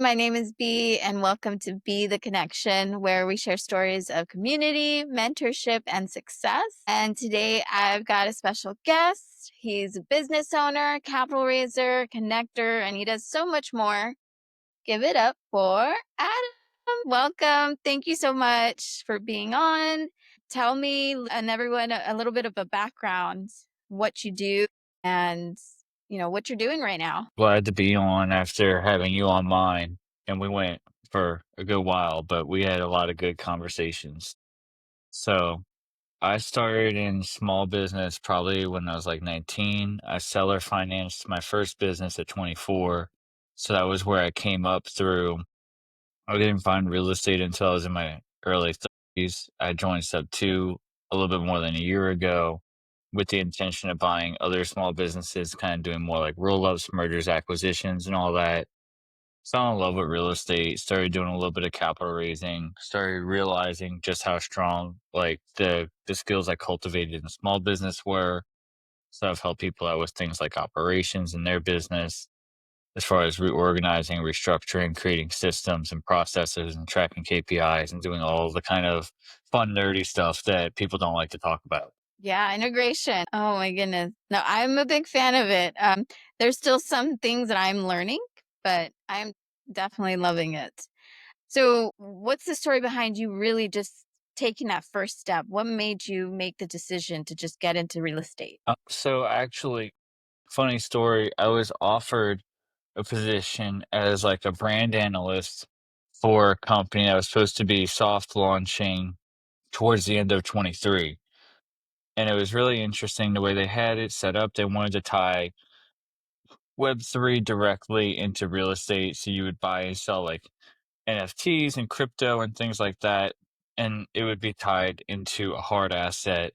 My name is B, and welcome to Be the Connection, where we share stories of community, mentorship, and success. And today I've got a special guest. He's a business owner, capital raiser, connector, and he does so much more. Give it up for Adam. Welcome. Thank you so much for being on. Tell me and everyone a little bit of a background, what you do, and what you're doing right now. Glad to be on after having you on mine, and we went for a good while, but we had a lot of good conversations. So I started in small business probably when I was like 19. I seller financed my first business at 24. So that was where I came up through. I didn't find real estate until I was in my early 30s. I joined Sub 2 a little bit more than a year ago with the intention of buying other small businesses, kind of doing more like roll ups, mergers, acquisitions, and all that. Fell in love with real estate, started doing a little bit of capital raising, started realizing just how strong like the skills I cultivated in small business were. So I've helped people out with things like operations in their business, as far as reorganizing, restructuring, creating systems and processes and tracking KPIs and doing all the kind of fun, nerdy stuff that people don't like to talk about. Yeah, integration. Oh my goodness. No, I'm a big fan of it. There's still some things that I'm learning, but I'm definitely loving it. So, what's the story behind you really just taking that first step? What made you make the decision to just get into real estate? So actually, funny story, I was offered a position as like a brand analyst for a company that was supposed to be soft launching towards the end of 23. And it was really interesting the way they had it set up. They wanted to tie Web3 directly into real estate. So you would buy and sell like NFTs and crypto and things like that. And it would be tied into a hard asset.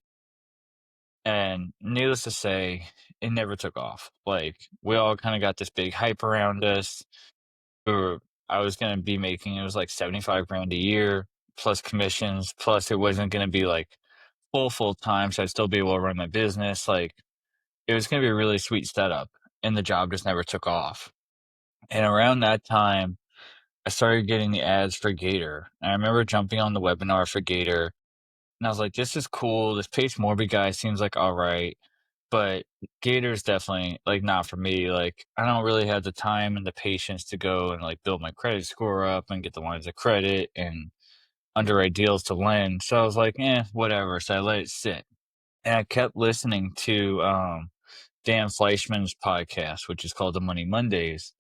And needless to say, it never took off. Like we all kind of got this big hype around us. Or I was gonna be making it was like 75 grand a year plus commissions, plus it wasn't gonna be like full time, so I'd still be able to run my business. Like it was gonna be a really sweet setup, and the job just never took off. And around that time, I started getting the ads for Gator. And I remember jumping on the webinar for Gator, and I was like, "This is cool. This Pace Morby guy seems like all right." But Gator's definitely, like, not for me, like, I don't really have the time and the patience to go and, like, build my credit score up and get the lines of credit and underwrite deals to lend, so I was like, "Eh, whatever," so I let it sit, and I kept listening to, Dan Fleischman's podcast, which is called The Money Mondays,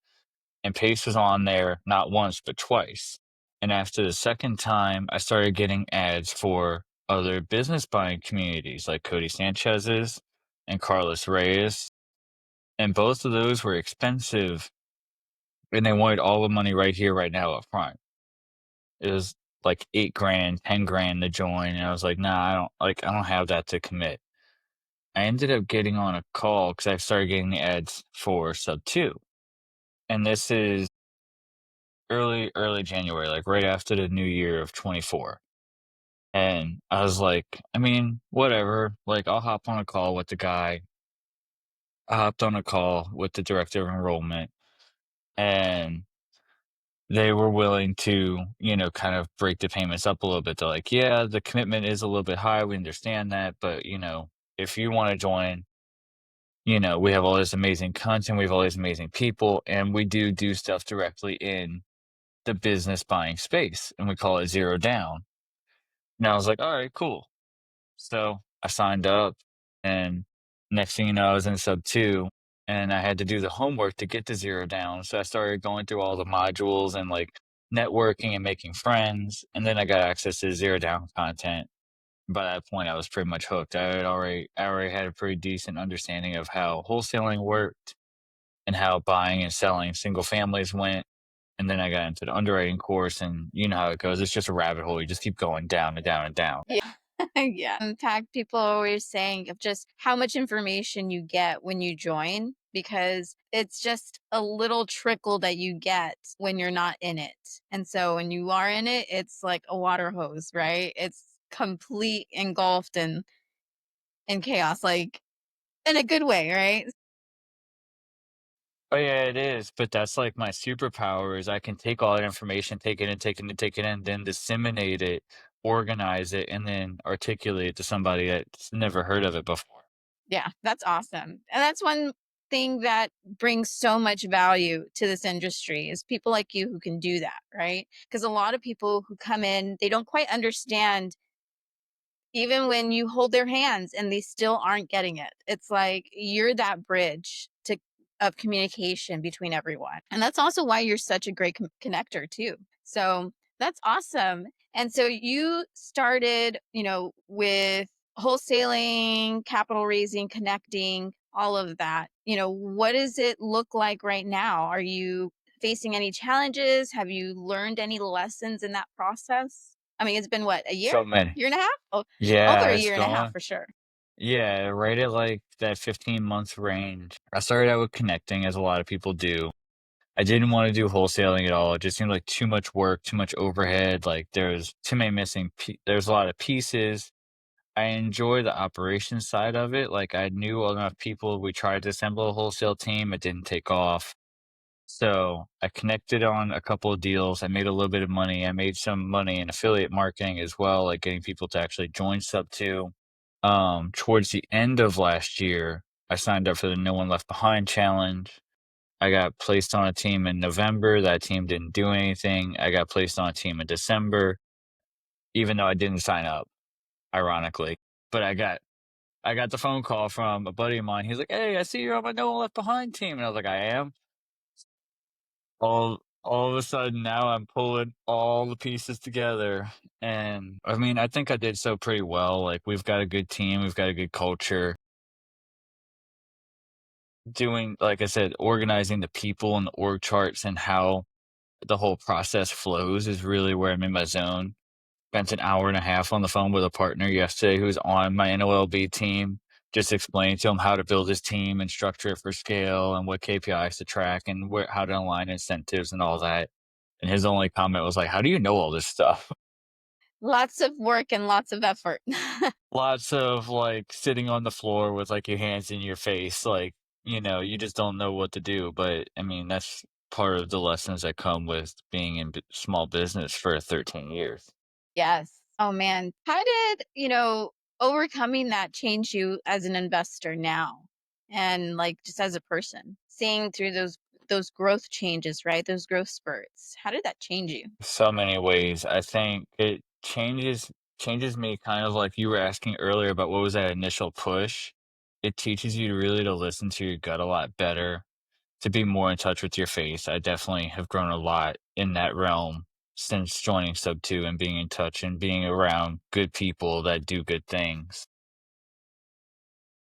and Pace was on there not once, but twice, and after the second time, I started getting ads for other business buying communities like Cody Sanchez's and Carlos Reyes, and both of those were expensive, and they wanted all the money right here, right now up front. It was like 8 grand, 10 grand to join, and I was like, "Nah, I don't have that to commit." I ended up getting on a call because I started getting the ads for Sub 2, and this is early January, like, right after the new year of 24, and I was like, "I mean, whatever, like, I'll hop on a call with the guy." I hopped on a call with the director of enrollment, and they were willing to, kind of break the payments up a little bit. They're like, "Yeah, the commitment is a little bit high. We understand that, but, if you wanna join, we have all this amazing content, we have all these amazing people, and we do stuff directly in the business buying space, and we call it 0 down." And I was like, "Alright, cool." So, I signed up, and next thing you know, I was in sub 2, and I had to do the homework to get to 0 down, so I started going through all the modules and, like, networking and making friends, and then I got access to 0 down content. By that point, I was pretty much hooked. I already had a pretty decent understanding of how wholesaling worked and how buying and selling single families went, and then I got into the underwriting course, and you know how it goes, it's just a rabbit hole, you just keep going down and down and down. Yeah. Yeah. In fact, people are always saying of just how much information you get when you join because it's just a little trickle that you get when you're not in it. And so when you are in it, it's like a water hose, right? It's complete engulfed in chaos, like in a good way, right? Oh, yeah, it is, but that's, like, my superpower is I can take all that information, take it in, take it in, take it in, then disseminate it, organize it, and then articulate it to somebody that's never heard of it before. Yeah, that's awesome. And that's one thing that brings so much value to this industry is people like you who can do that, right? Because a lot of people who come in, they don't quite understand even when you hold their hands and they still aren't getting it. It's like you're that bridge to of communication between everyone. And that's also why you're such a great connector too. So that's awesome. And so you started, with wholesaling, capital raising, connecting, all of that. What does it look like right now? Are you facing any challenges? Have you learned any lessons in that process? I mean, it's been what, a year? So many. Year and a half? Oh, over Yeah, a it's year and a half going for sure. yeah, right at, like, that 15-month range. I started out with connecting, as a lot of people do. I didn't wanna do wholesaling at all, it just seemed like too much work, too much overhead, like, there's too many there's a lot of pieces. I enjoy the operations side of it, like, I knew enough people, we tried to assemble a wholesale team, it didn't take off. So, I connected on a couple of deals, I made a little bit of money, I made some money in affiliate marketing as well, like getting people to actually join Sub2. Towards the end of last year, I signed up for the No One Left Behind challenge. I got placed on a team in November, that team didn't do anything. I got placed on a team in December, even though I didn't sign up, ironically. But I got the phone call from a buddy of mine. He's like, "Hey, I see you're on my No One Left Behind team." And I was like, "I am." All of a sudden now I'm pulling all the pieces together. And I mean, I think I did so pretty well. Like we've got a good team, we've got a good culture. Doing, like I said, organizing the people and the org charts and how the whole process flows is really where I'm in my zone. Spent an hour and a half on the phone with a partner yesterday who's on my NOLB team, just explaining to him how to build his team and structure it for scale and what KPIs to track and how to align incentives and all that. And his only comment was like, "How do you know all this stuff?" Lots of work and lots of effort. Lots of like sitting on the floor with like your hands in your face, like, you just don't know what to do. But I mean, that's part of the lessons that come with being in small business for 13 years. Yes. Oh man. How did, overcoming that change you as an investor now? And like just as a person, seeing through those growth changes, right? Those growth spurts. How did that change you? So many ways. I think it changes me kind of like you were asking earlier about what was that initial push. It teaches you to really to listen to your gut a lot better, to be more in touch with your face. I definitely have grown a lot in that realm since joining Sub 2 and being in touch and being around good people that do good things.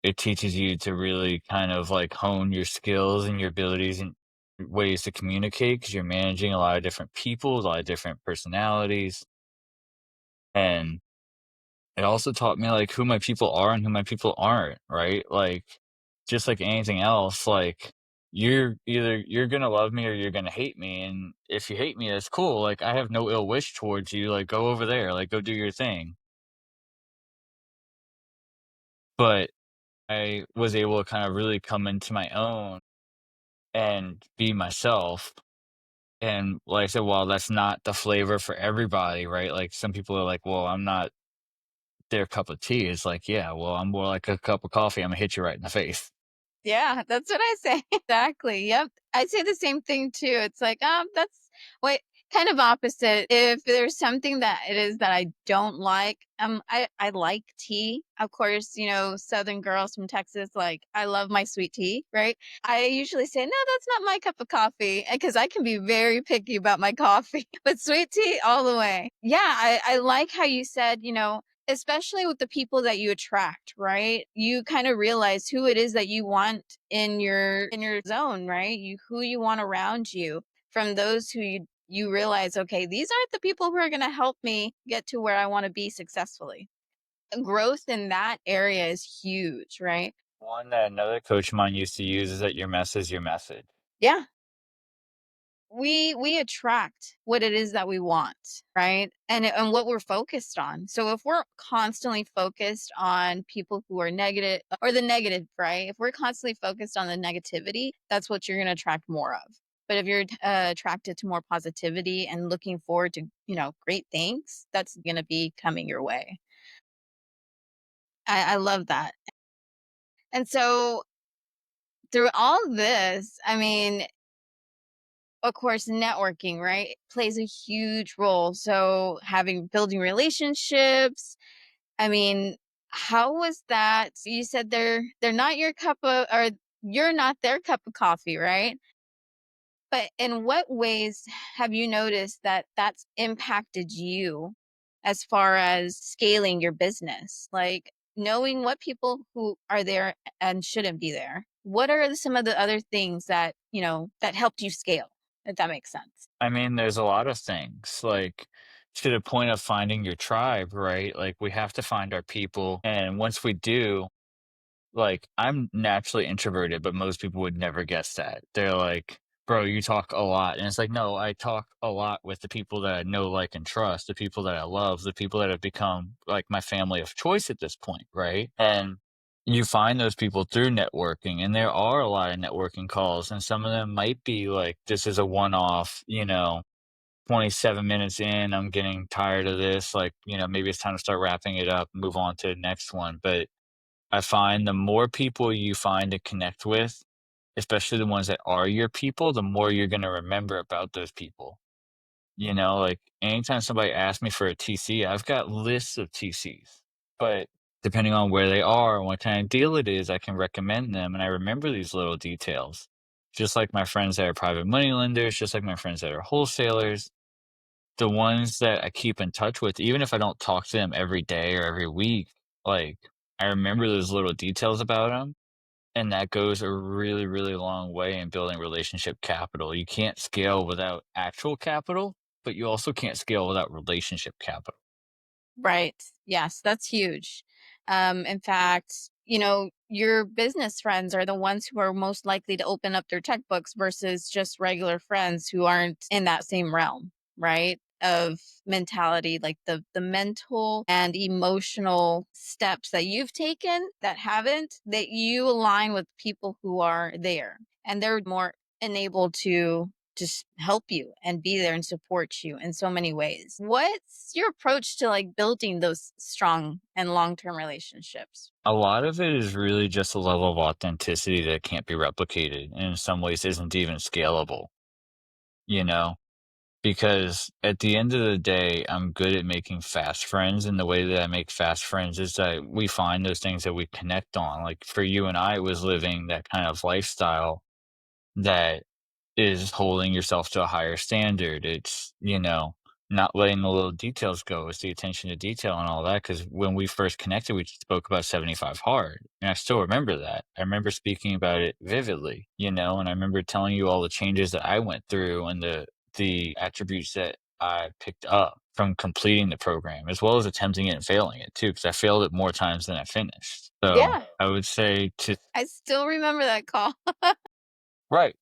It teaches you to really kind of like hone your skills and your abilities and ways to communicate because you're managing a lot of different people, a lot of different personalities. And it also taught me, like, who my people are and who my people aren't, right? Like, just like anything else, like, you're gonna love me or you're gonna hate me, and if you hate me, that's cool, like, I have no ill wish towards you, like, go over there, like, go do your thing. But I was able to kind of really come into my own and be myself, and like I said, while that's not the flavor for everybody, right? Like, some people are like, "Well, I'm not their cup of tea." It's like, "Yeah, well, I'm more like a cup of coffee, Imma hit you right in the face." Yeah, that's what I say. Exactly. Yep. I say the same thing too. It's like, that's wait, kind of opposite. If there's something that it is that I don't like, I like tea. Of course, Southern girls from Texas, like I love my sweet tea, right? I usually say, no, that's not my cup of coffee, because I can be very picky about my coffee, but sweet tea all the way. Yeah, I like how you said, especially with the people that you attract, right? You kind of realize who it is that you want in your zone, right? Who you want around you, from those who you realize, okay, these aren't the people who are going to help me get to where I want to be successfully. Growth in that area is huge, right? One that another coach of mine used to use is that your mess is your message. Yeah. we attract what it is that we want, right? And what we're focused on. So if we're constantly focused on people who are negative or the negative, right? If we're constantly focused on the negativity, that's what you're going to attract more of. But if you're attracted to more positivity and looking forward to, great things, that's going to be coming your way. I love that. And so through all this, I mean, of course, networking, right, plays a huge role. So building relationships. I mean, how was that? You said they're not your cup of, or you're not their cup of coffee, right? But in what ways have you noticed that that's impacted you as far as scaling your business? Like knowing what people who are there and shouldn't be there. What are some of the other things that, that helped you scale, if that makes sense? I mean, there's a lot of things, like, to the point of finding your tribe, right? Like, we have to find our people, and once we do, like, I'm naturally introverted, but most people would never guess that. They're like, "Bro, you talk a lot." And it's like, no, I talk a lot with the people that I know, like, and trust, the people that I love, the people that have become, like, my family of choice at this point, right? And you find those people through networking, and there are a lot of networking calls, and some of them might be like, "This is a one-off," 27 minutes in, I'm getting tired of this, like, maybe it's time to start wrapping it up, move on to the next one, but I find the more people you find to connect with, especially the ones that are your people, the more you're gonna remember about those people. Like, anytime somebody asks me for a TC, I've got lists of TCs, but depending on where they are and what kind of deal it is, I can recommend them, and I remember these little details. Just like my friends that are private money lenders, just like my friends that are wholesalers, the ones that I keep in touch with, even if I don't talk to them every day or every week, like, I remember those little details about them, and that goes a really, really long way in building relationship capital. You can't scale without actual capital, but you also can't scale without relationship capital. Right. Yes, that's huge. In fact, your business friends are the ones who are most likely to open up their checkbooks versus just regular friends who aren't in that same realm, right? Of mentality, like the mental and emotional steps that you've taken that haven't, that you align with people who are there and they're more enabled to just help you and be there and support you in so many ways. What's your approach to like building those strong and long-term relationships? A lot of it is really just a level of authenticity that can't be replicated, and in some ways isn't even scalable, you know? Because at the end of the day, I'm good at making fast friends, and the way that I make fast friends is that we find those things that we connect on. Like, for you and I, it was living that kind of lifestyle that is holding yourself to a higher standard. It's, not letting the little details go. It's the attention to detail and all that. Because when we first connected, we spoke about 75 hard. And I still remember that. I remember speaking about it vividly, and I remember telling you all the changes that I went through and the attributes that I picked up from completing the program, as well as attempting it and failing it too, because I failed it more times than I finished. So Yeah. I would say to I still remember that call. right.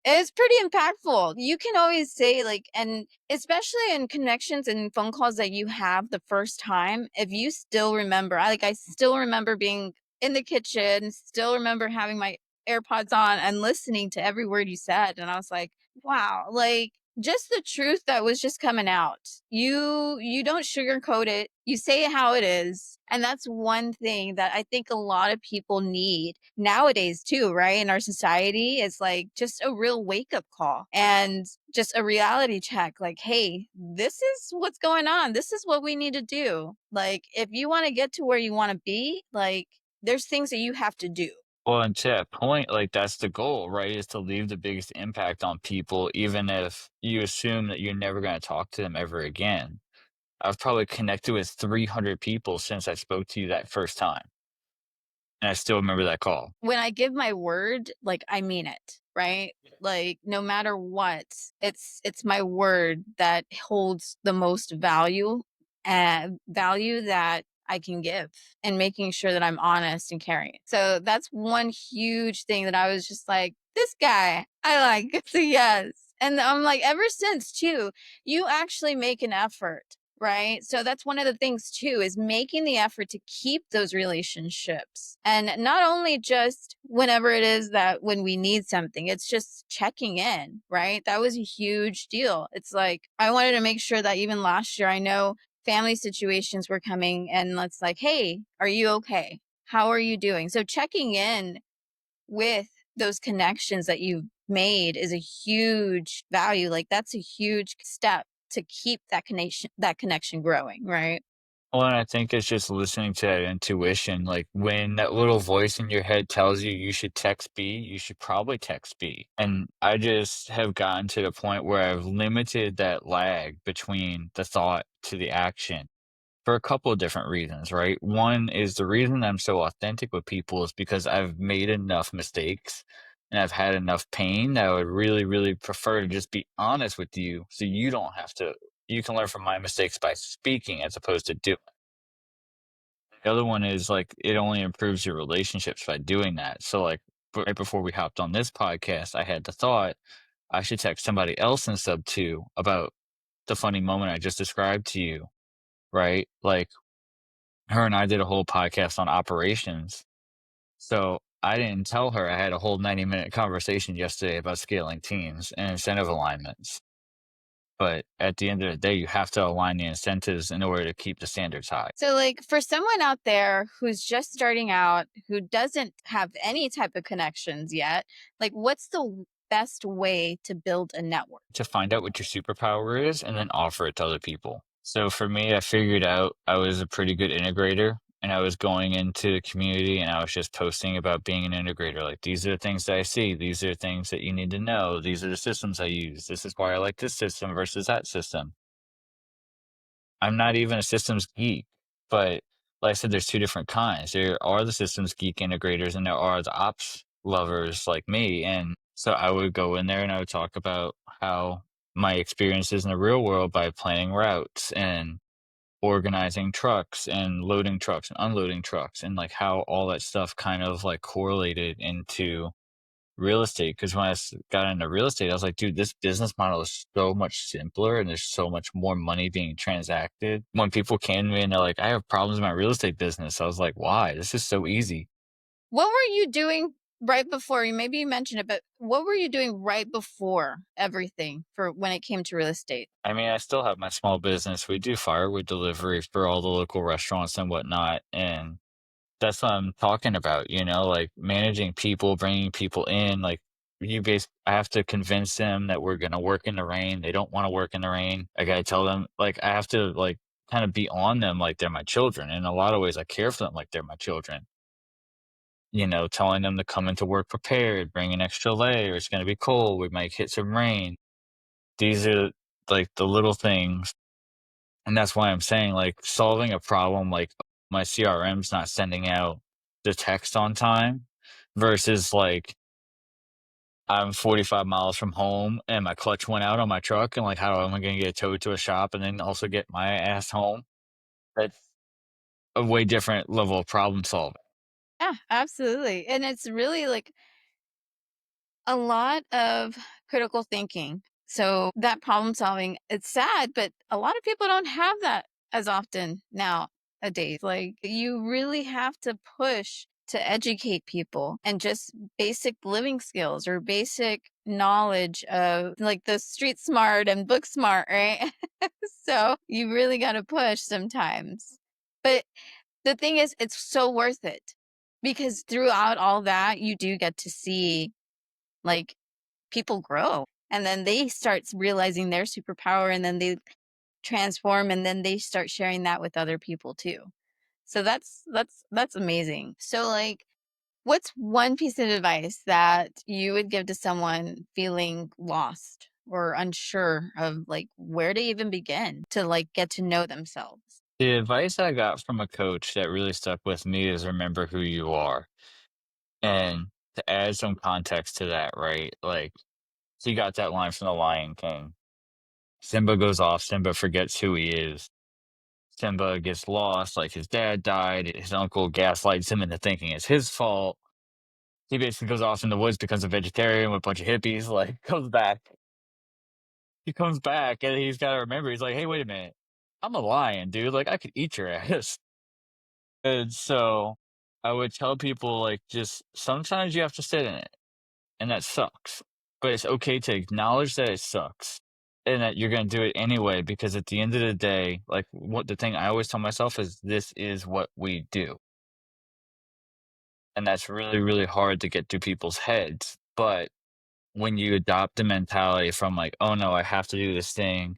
It's pretty impactful. You can always say, like, and especially in connections and phone calls that you have the first time, if you still remember, I still remember being in the kitchen, still remember having my AirPods on and listening to every word you said. And I was like, wow, like just the truth that was just coming out. You don't sugarcoat it. You say it how it is. And that's one thing that I think a lot of people need nowadays too, right? In our society, it's like just a real wake up call and just a reality check. Like, hey, this is what's going on. This is what we need to do. Like, if you want to get to where you want to be, like, there's things that you have to do. Well, and to that point, like, that's the goal, right? Is to leave the biggest impact on people, even if you assume that you're never going to talk to them ever again. I've probably connected with 300 people since I spoke to you that first time, and I still remember that call. When I give my word, like I mean it, right? Like no matter what, it's my word that holds the most value and value that I can give and making sure that I'm honest and caring. So that's one huge thing that I was just like, this guy, I like. So yes. And I'm like, ever since too, you actually make an effort, right? So that's one of the things too, is making the effort to keep those relationships. And not only just whenever it is that when we need something, it's just checking in, right? That was a huge deal. It's like, I wanted to make sure that even last year, I know family situations were coming and it's like, hey, are you okay? How are you doing? So checking in with those connections that you've made is a huge value. Like that's a huge step to keep that connection growing, right? Well, and I think it's just listening to that intuition. Like when that little voice in your head tells you you should text B, you should probably text B. And I just have gotten to the point where I've limited that lag between the thought to the action for a couple of different reasons, right? One is the reason I'm so authentic with people is because I've made enough mistakes and I've had enough pain that I would really, really prefer to just be honest with you so you don't have to. You can learn from my mistakes by speaking as opposed to doing. The other one is like it only improves your relationships by doing that. So, like, right before we hopped on this podcast, I had the thought I should text somebody else in sub two about the funny moment I just described to you, right? Like, her and I did a whole podcast on operations. So I didn't tell her I had a whole 90-minute conversation yesterday about scaling teams and incentive alignments. But at the end of the day, you have to align the incentives in order to keep the standards high. So, like, for someone out there who's just starting out, who doesn't have any type of connections yet, like, what's the best way to build a network? To find out what your superpower is and then offer it to other people. So for me, I figured out I was a pretty good integrator and I was going into the community and I was just posting about being an integrator. Like, these are the things that I see. These are the things that you need to know. These are the systems I use. This is why I like this system versus that system. I'm not even a systems geek, but like I said, there's two different kinds. There are the systems geek integrators and there are the ops lovers like me. And so I would go in there and I would talk about how my experiences in the real world by planning routes and organizing trucks and loading trucks and unloading trucks and like how all that stuff kind of like correlated into real estate. Because when got into real estate, I was like, dude, this business model is so much simpler and there's so much more money being transacted. When people came to me and they're like, I have problems in my real estate business, I was like, why? This is so easy. What were you doing right before? Maybe you mentioned it, but what were you doing right before everything for when it came to real estate? I mean, I still have my small business. We do firewood delivery for all the local restaurants and whatnot. And that's what I'm talking about, like managing people, bringing people in, like I have to convince them that we're gonna work in the rain. They don't wanna work in the rain. I gotta tell them, like, I have to, like, kinda be on them like they're my children. In a lot of ways, I care for them like they're my children. Telling them to come into work prepared, bring an extra layer. It's gonna be cold. We might hit some rain. These are, like, the little things, and that's why I'm saying, like, solving a problem like my CRM's not sending out the text on time versus, like, I'm 45 miles from home and my clutch went out on my truck and, like, how am I gonna get towed to a shop and then also get my ass home? That's a way different level of problem solving. Yeah, absolutely. And it's really like a lot of critical thinking. So that problem solving, it's sad, but a lot of people don't have that as often nowadays. Like you really have to push to educate people and just basic living skills or basic knowledge of like the street smart and book smart, right? So you really got to push sometimes. But the thing is, it's so worth it because throughout all that, you do get to see like people grow and then they start realizing their superpower and then they transform and then they start sharing that with other people too. So that's amazing. So like what's one piece of advice that you would give to someone feeling lost or unsure of like where to even begin to like get to know themselves? The advice I got from a coach that really stuck with me is remember who you are. And to add some context to that, right? Like, so you got that line from The Lion King. Simba goes off, Simba forgets who he is. Simba gets lost, like his dad died, his uncle gaslights him into thinking it's his fault. He basically goes off in the woods, becomes a vegetarian with a bunch of hippies, like, comes back. he comes back and he's gotta remember, he's like, "Hey, wait a minute. I'm a lion, dude, like, I could eat your ass." And so, I would tell people, like, just sometimes you have to sit in it, and that sucks, but it's okay to acknowledge that it sucks, and that you're gonna do it anyway, because at the end of the day, like, what the thing I always tell myself is, "This is what we do." And that's really, really hard to get through people's heads, but when you adopt the mentality from, like, "Oh, no, I have to do this thing.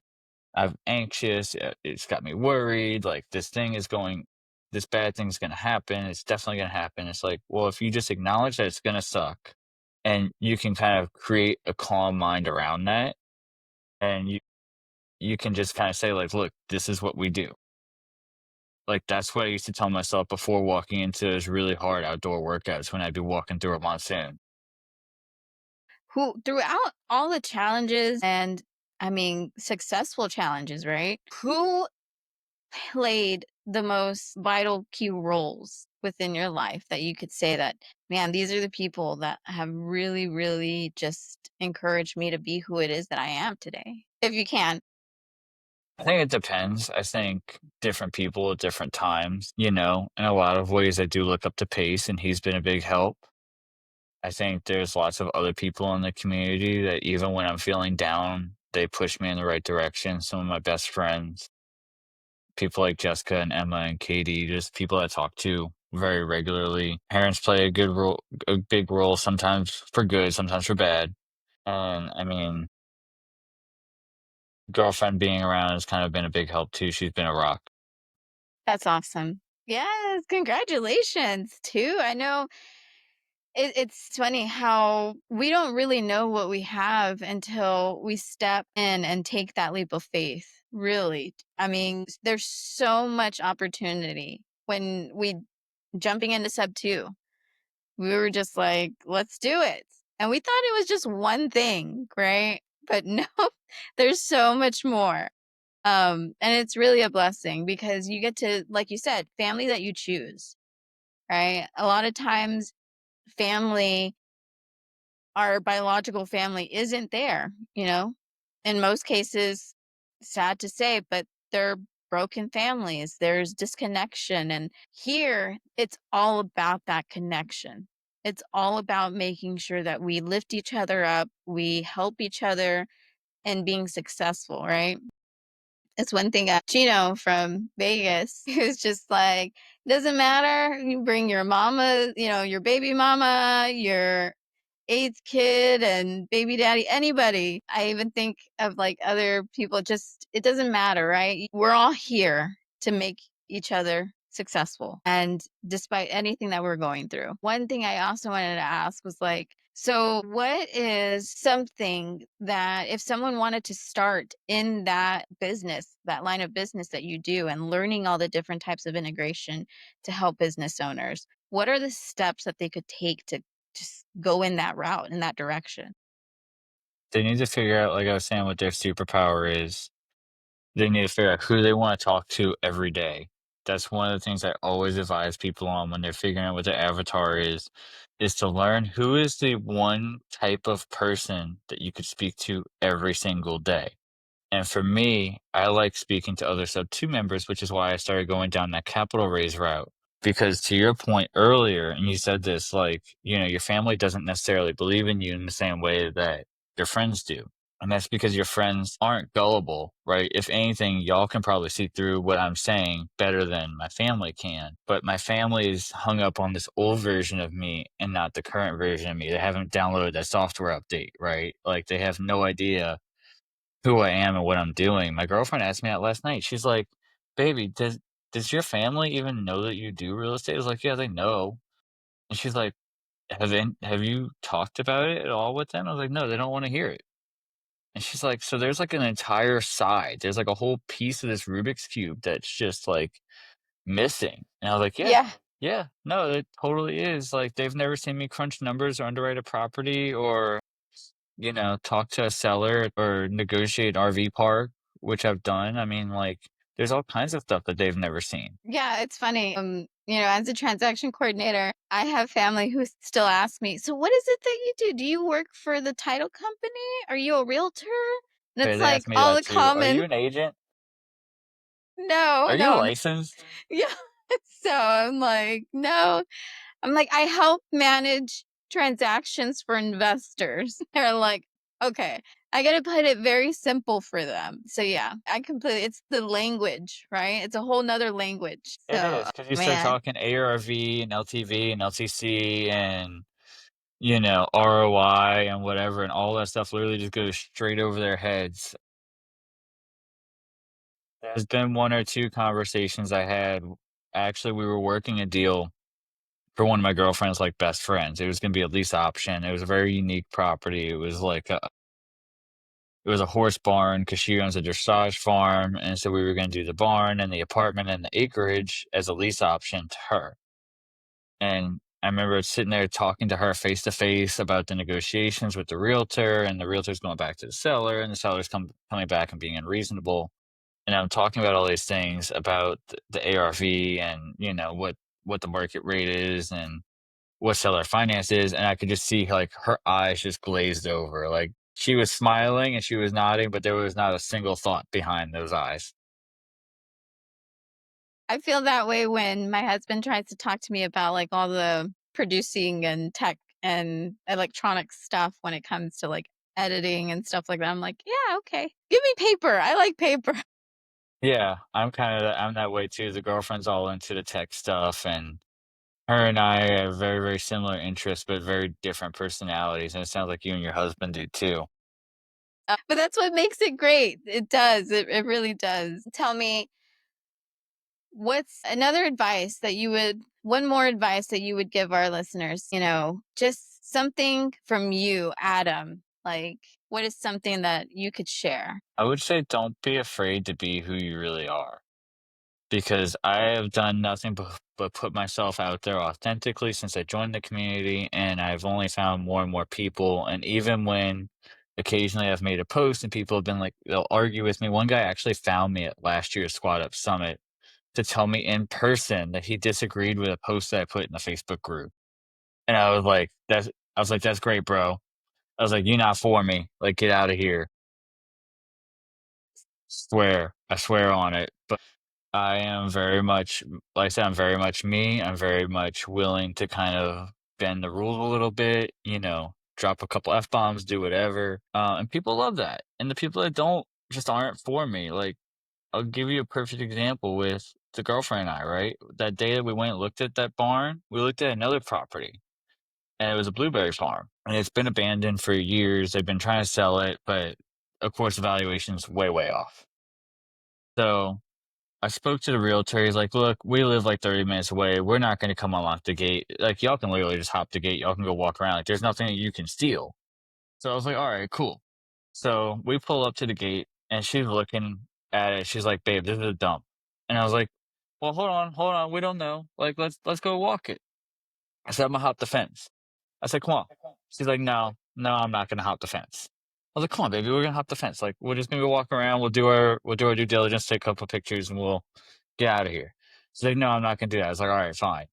I'm anxious, it's got me worried, like, this bad thing's gonna happen, it's definitely gonna happen." It's like, well, if you just acknowledge that it's gonna suck, and you can kind of create a calm mind around that, and you can just kinda say, like, "Look, this is what we do." Like, that's what I used to tell myself before walking into those really hard outdoor workouts when I'd be walking through a monsoon. Who throughout all the challenges and I mean successful challenges, right? Who played the most vital key roles within your life that you could say that, man, these are the people that have really, really just encouraged me to be who it is that I am today? If you can. I think it depends. I think different people at different times, you know? In a lot of ways, I do look up to Pace, and he's been a big help. I think there's lots of other people in the community that even when I'm feeling down, they push me in the right direction. Some of my best friends, people like Jessica and Emma and Katie, just people I talk to very regularly. Parents play a big role, sometimes for good, sometimes for bad. And I mean, girlfriend being around has kind of been a big help too. She's been a rock. That's awesome. Yes, congratulations too. I know it's funny how we don't really know what we have until we step in and take that leap of faith. Really. I mean, there's so much opportunity when we jumping into sub 2. We were just like, let's do it. And we thought it was just one thing, right? But no, there's so much more. And it's really a blessing because you get to, like you said, family that you choose, right? A lot of times family, our biological family isn't there, you know? In most cases, sad to say, but they're broken families. There's disconnection. And here, it's all about that connection. It's all about making sure that we lift each other up, we help each other, and being successful, right? It's one thing, Chino from Vegas, he was just like, doesn't matter. You bring your mama, your baby mama, your eighth kid and baby daddy, anybody. I even think of like other people, just, it doesn't matter, right? We're all here to make each other successful. And despite anything that we're going through, one thing I also wanted to ask was like, so what is something that if someone wanted to start in that business, that line of business that you do, and learning all the different types of integration to help business owners, what are the steps that they could take to just go in that route, in that direction? They need to figure out, like I was saying, what their superpower is. They need to figure out who they wanna talk to every day. That's one of the things I always advise people on when they're figuring out what their avatar is to learn who is the one type of person that you could speak to every single day. And for me, I like speaking to other Sub 2 members, which is why I started going down that capital raise route. Because to your point earlier, and you said this, like, your family doesn't necessarily believe in you in the same way that your friends do. And that's because your friends aren't gullible, right? If anything, y'all can probably see through what I'm saying better than my family can. But my family is hung up on this old version of me and not the current version of me. They haven't downloaded that software update, right? Like they have no idea who I am and what I'm doing. My girlfriend asked me out last night. She's like, "Baby, does your family even know that you do real estate?" I was like, "Yeah, they know." And she's like, have you talked about it at all with them?" I was like, "No, they don't wanna hear it." And she's like, "So there's, like, an entire side. There's, like, a whole piece of this Rubik's Cube that's just, like, missing." And I was like, "Yeah, Yeah. yeah, no, it totally is." Like, they've never seen me crunch numbers or underwrite a property or talk to a seller or negotiate an RV park, which I've done. I mean, like, there's all kinds of stuff that they've never seen. Yeah, it's funny. As a transaction coordinator, I have family who still ask me, so what is it that you do? Do you work for the title company? Are you a realtor? And Okay, it's they like asked me all that the too. Are you common an agent? no, Are no, you I'm licensed? yeah. So I'm like, "No." I'm like, "I help manage transactions for investors." They're like, "Okay." I gotta put it very simple for them. So yeah, I completely it's the language, right? It's a whole 'nother language. It So, is because you start man, talking ARV and LTV and LTC and, ROI and whatever, and all that stuff literally just goes straight over their heads. There's been 1 or 2 conversations I had. Actually, we were working a deal for one of my girlfriend's, like, best friends. It was gonna be a lease option. It was a very unique property. It was a horse barn because she owns a dressage farm, and so we were gonna do the barn and the apartment and the acreage as a lease option to her. And I remember sitting there talking to her face to face about the negotiations with the realtor, and the realtor's going back to the seller, and the seller's coming back and being unreasonable. And I'm talking about all these things about the ARV and what the market rate is and what seller finance is, and I could just see like her eyes just glazed over. Like she was smiling and she was nodding, but there was not a single thought behind those eyes. I feel that way when my husband tries to talk to me about like all the producing and tech and electronic stuff when it comes to like editing and stuff like that. I'm like, yeah, okay. Give me paper. I like paper. Yeah, I'm that way too. The girlfriend's all into the tech stuff, and her and I have very, very similar interests, but very different personalities, and it sounds like you and your husband do too. But that's what makes it great. It does. It really does. Tell me, what's another advice that you would, one more advice that you would give our listeners, just something from you, Adam. Like, what is something that you could share? I would say don't be afraid to be who you really are, because I have done nothing but put myself out there authentically since I joined the community, and I've only found more and more people. And even when occasionally I've made a post and people have been like, they'll argue with me. One guy actually found me at last year's Squad Up Summit to tell me in person that he disagreed with a post that I put in the Facebook group. And I was like, that's great, bro. I was like, you're not for me. Like, get out of here. Swear. I swear on it. But I am very much, like I said, I'm very much me. I'm very much willing to kind of bend the rules a little bit, drop a couple F bombs, do whatever. And people love that. And the people that don't just aren't for me. Like, I'll give you a perfect example with the girlfriend and I, right? That day that we went and looked at that barn, we looked at another property, and it was a blueberry farm. And it's been abandoned for years. They've been trying to sell it, but of course, the valuation's way, way off. So I spoke to the realtor. He's like, look, we live like 30 minutes away. We're not going to come unlock the gate. Like, y'all can literally just hop the gate. Y'all can go walk around. Like, there's nothing that you can steal. So I was like, all right, cool. So we pull up to the gate and she's looking at it. She's like, babe, this is a dump. And I was like, well, hold on. We don't know. Like, let's go walk it. I said, I'm gonna hop the fence. I said, come on. She's like, no, no, I'm not gonna hop the fence. I was like, come on, baby, we're gonna hop the fence. Like, we're just gonna go walk around. We'll do our due diligence, take a couple pictures, and we'll get out of here. She's like, no, I'm not gonna do that. I was like, all right, fine.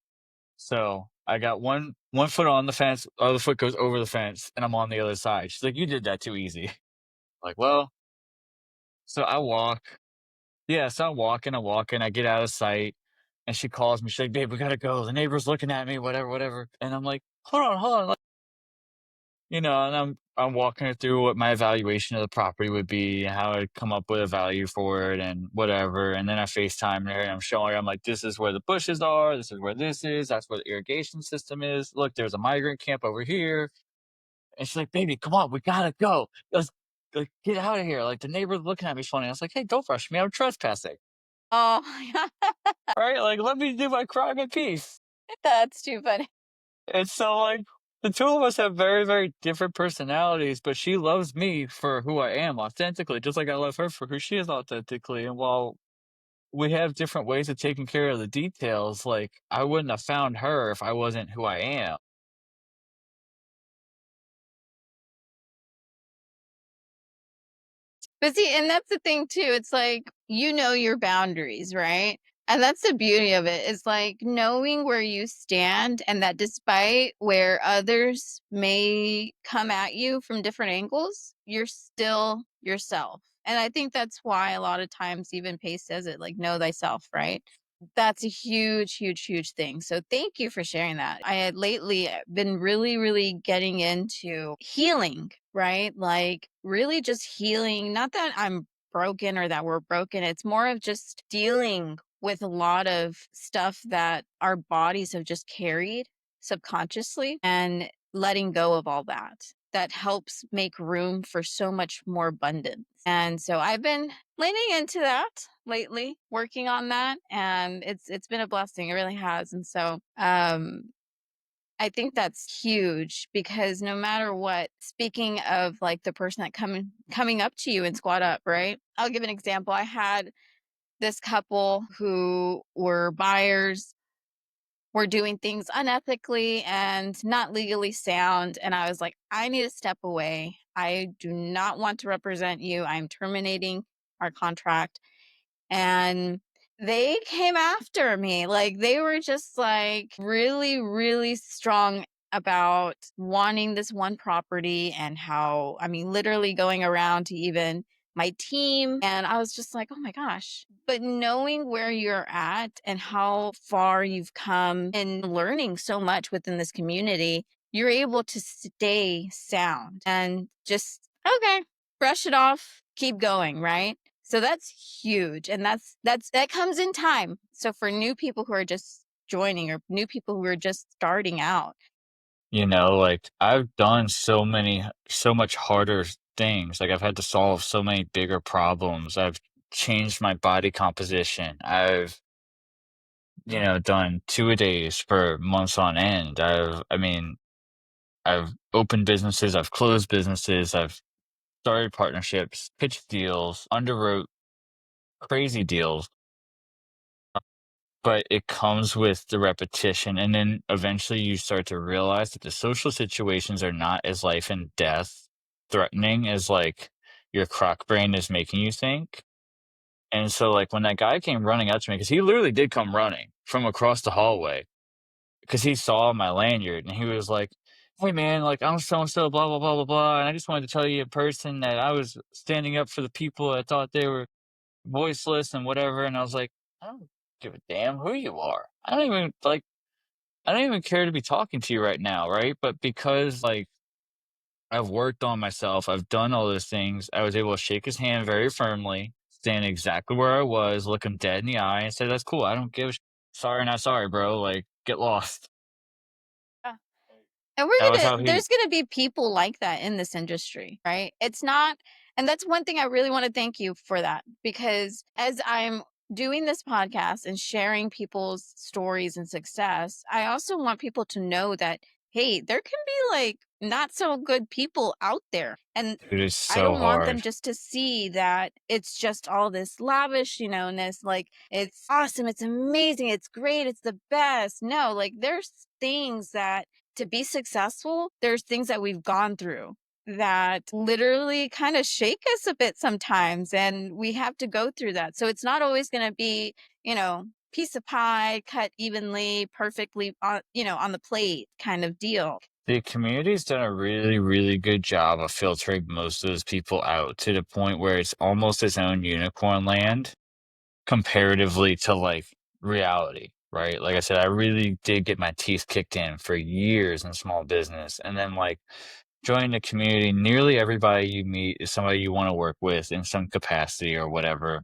So I got one foot on the fence, other foot goes over the fence, and I'm on the other side. She's like, you did that too easy. Like, well, so I walk. Yeah, so I'm walking, I get out of sight, and she calls me. She's like, babe, we gotta go. The neighbor's looking at me, whatever, whatever. And I'm like, hold on. Like, and I'm walking her through what my evaluation of the property would be, how I'd come up with a value for it and whatever. And then I FaceTime her and I'm showing her, I'm like, this is where the bushes are, this is where this is, that's where the irrigation system is. Look, there's a migrant camp over here. And she's like, baby, come on, we gotta go. Let's like get out of here. Like the neighbor's looking at me funny. I was like, hey, don't rush me. I'm trespassing. Oh, Right? Like, let me do my crime in peace. that's too funny. And so, like, the two of us have very, very different personalities, but she loves me for who I am authentically, just like I love her for who she is authentically. And while we have different ways of taking care of the details, like, I wouldn't have found her if I wasn't who I am. But see, and that's the thing too. It's like, your boundaries, right? And that's the beauty of it, is like knowing where you stand and that despite where others may come at you from different angles, you're still yourself. And I think that's why a lot of times even Pace says it, like, know thyself, right? That's a huge, huge, huge thing. So thank you for sharing that. I had lately been really, really getting into healing, right? Like really just healing. Not that I'm broken or that we're broken. It's more of just dealing with a lot of stuff that our bodies have just carried subconsciously and letting go of all that. That helps make room for so much more abundance. And so I've been leaning into that lately, working on that, and it's been a blessing. It really has. And so I think that's huge because no matter what, speaking of like the person that coming up to you and squat up, right? I'll give an example. I had this couple who were buyers, were doing things unethically and not legally sound. And I was like, I need to step away. I do not want to represent you. I'm terminating our contract. And they came after me. Like they were just like really, really strong about wanting this one property and how, I mean, literally going around to even my team. And I was just like, oh my gosh. But knowing where you're at and how far you've come and learning so much within this community, you're able to stay sound and just, okay, brush it off, keep going, right? So that's huge. And that comes in time. So for new people who are just joining or new people who are just starting out. You know, like, I've done so much harder things, like, I've had to solve so many bigger problems, I've changed my body composition, I've, done two-a-days for months on end, I've opened businesses, I've closed businesses, I've started partnerships, pitched deals, underwrote crazy deals, but it comes with the repetition, and then eventually you start to realize that the social situations are not as life and death threatening as, like, your crock brain is making you think, and so, like, when that guy came running up to me, because he literally did come running from across the hallway, because he saw my lanyard, and he was like, "Hey, man, like, I'm so and so, blah, blah, blah, blah, blah, and I just wanted to tell you in person that I was standing up for the people I thought they were voiceless and whatever," and I was like, "I don't give a damn who you are. I don't even care to be talking to you right now, right?" But because, like, I've worked on myself, I've done all those things, I was able to shake his hand very firmly, stand exactly where I was, look him dead in the eye, and say, "That's cool. I don't give a sorry, not sorry, bro. Like, get lost." And That was how he there's gonna be people like that in this industry, right? It's not, and that's one thing I really want to thank you for that because as I'm doing this podcast and sharing people's stories and success, I also want people to know that, hey, there can be like not so good people out there. And dude, it's I so don't want them hard. just to see that it's just all this lavish, and this like it's awesome, it's amazing, it's great, it's the best. No, like there's things that to be successful, there's things that we've gone through that literally kind of shake us a bit sometimes. And we have to go through that. So it's not always going to be, piece of pie cut evenly, perfectly on the plate kind of deal. The community's done a really, really good job of filtering most of those people out to the point where it's almost its own unicorn land comparatively to, like, reality, right? Like I said, I really did get my teeth kicked in for years in small business, and then, like, joining the community, nearly everybody you meet is somebody you wanna work with in some capacity or whatever,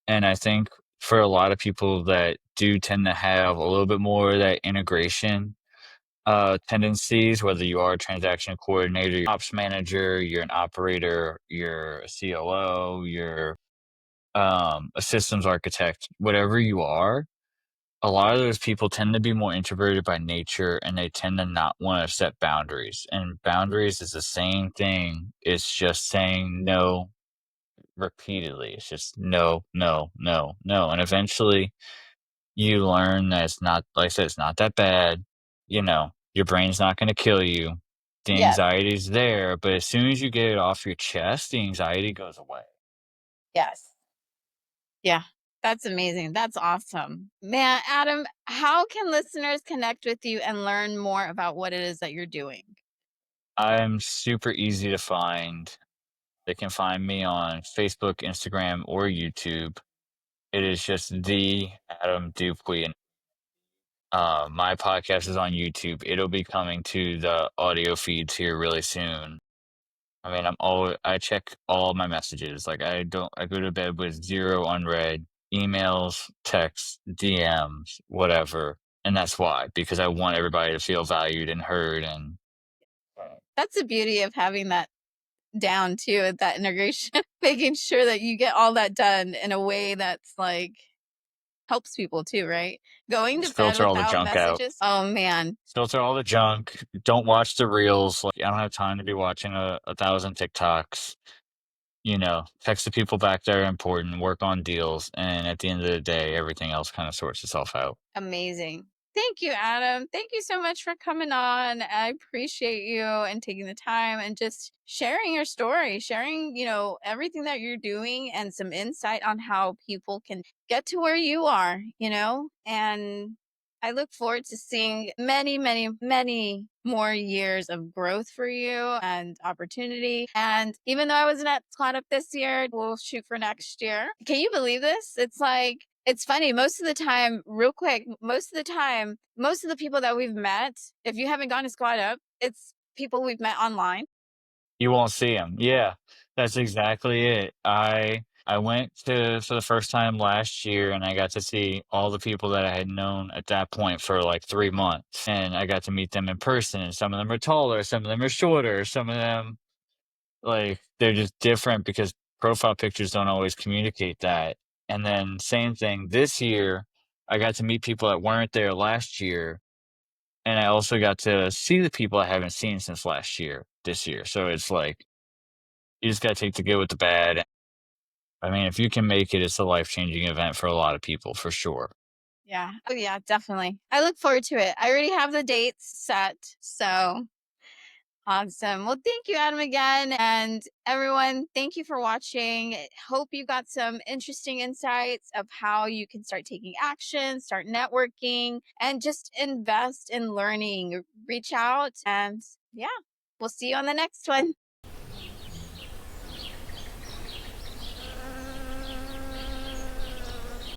and I think for a lot of people that do tend to have a little bit more of that integration tendencies, whether you are a transaction coordinator, you're ops manager, you're an operator, you're a COO, you're a systems architect, whatever you are, a lot of those people tend to be more introverted by nature and they tend to not want to set boundaries. And boundaries is the same thing. It's just saying no repeatedly. It's just no, no, no, no. And eventually you learn that it's not, like I said, it's not that bad. Your brain's not going to kill you. The Yes. anxiety's there, but as soon as you get it off your chest, the anxiety goes away. Yes. Yeah. That's amazing. That's awesome. Man, Adam, how can listeners connect with you and learn more about what it is that you're doing? I'm super easy to find. They can find me on Facebook, Instagram, or YouTube. It is just the Adam Dupuis. And my podcast is on YouTube. It'll be coming to the audio feeds here really soon. I mean, I check all my messages. Like I go to bed with zero unread emails, texts, DMs, whatever. And that's why, because I want everybody to feel valued and heard. And That's the beauty of having that down too, at that integration, making sure that you get all that done in a way that's like helps people too, right? Going to just bed filter all the without junk out. messages. Oh man, Filter all the junk. Don't watch the reels. Like I don't have time to be watching a thousand TikToks. Text the people back that are important, work on deals, and at the end of the day, everything else kind of sorts itself out. amazing. Thank you, Adam. Thank you so much for coming on. I appreciate you and taking the time and just sharing your story, sharing, everything that you're doing and some insight on how people can get to where you are, and I look forward to seeing many, many, many more years of growth for you and opportunity. And even though I wasn't at caught up this year, we'll shoot for next year. Can you believe this? It's like it's funny. Most of the time, real quick, most of the time, most of the people that we've met, if you haven't gone to Squad Up, it's people we've met online. You won't see them. Yeah, that's exactly it. I went to for the first time last year, and I got to see all the people that I had known at that point for like 3 months, and I got to meet them in person. And some of them are taller, some of them are shorter, some of them like they're just different because profile pictures don't always communicate that. And then same thing this year, I got to meet people that weren't there last year, and I also got to see the people I haven't seen since last year this year. So it's like you just gotta take the good with the bad. I mean, if you can make it, it's a life-changing event for a lot of people, for sure. Yeah. Oh, yeah, definitely. I look forward to it. I already have the dates set. So awesome. Well, thank you, Adam, again. And everyone, thank you for watching. Hope you got some interesting insights of how you can start taking action, start networking, and just invest in learning. Reach out and yeah, we'll see you on the next one.